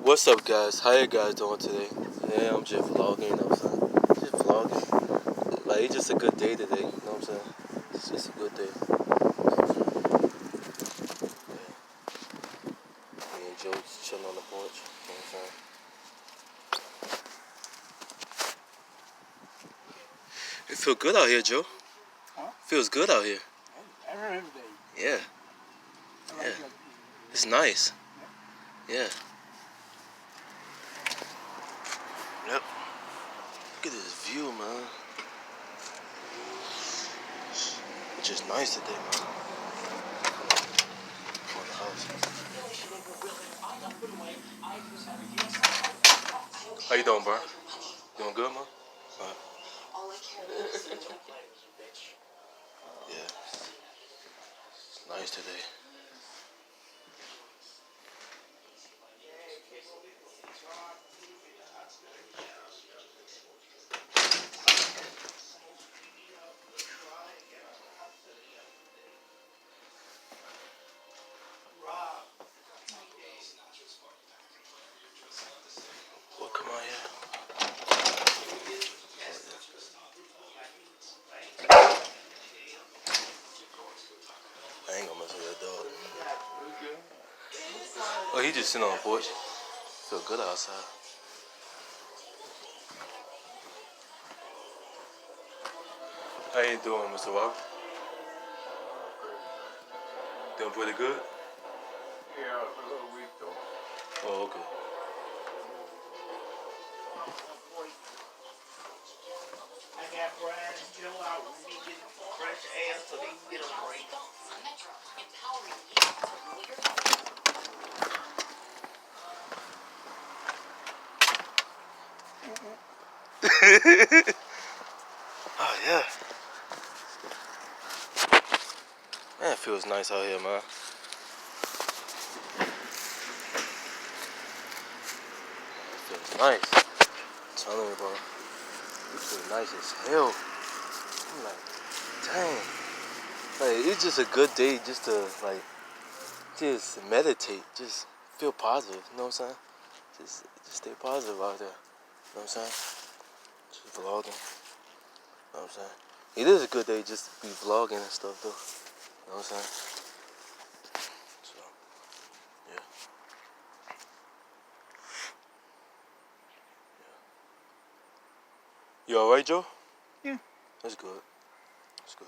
What's up, guys? How you guys doing today? Yeah, I'm just vlogging, you know what I'm saying? Just vlogging. Like, it's just a good day today, you know what I'm saying? It's just a good day. Yeah. Me and Joe's chilling on the porch, you know what I'm saying? It feels good out here, Joe. Huh? Feels good out here. Every day. Yeah. I like that. It's nice. Yeah. Yep. Look at this view, man. It's just nice today, man. On the house. How you doing, bro? Doing good, man? Yeah. It's nice today. Well, come on here. I ain't gonna mess with that dog. Oh, he just sitting on the porch. Feel good outside. How you doing, Mr. Walker? Doing pretty good? Yeah, it's a little weak though. Oh, okay. I got Brian and Joe out. We need to get fresh air so they can get a break. Oh, yeah. Man, it feels nice out here, man. It feels nice. I'm telling you, bro. It feels nice as hell. I'm like, dang. Like, it's just a good day just to, like, just meditate. Just feel positive, you know what I'm saying? Just stay positive out there. You know what I'm saying? Just vlogging. You know what I'm saying? It is a good day just to be vlogging and stuff, though. You know what I'm saying? So, yeah. You alright, Joe? Yeah. That's good. That's good.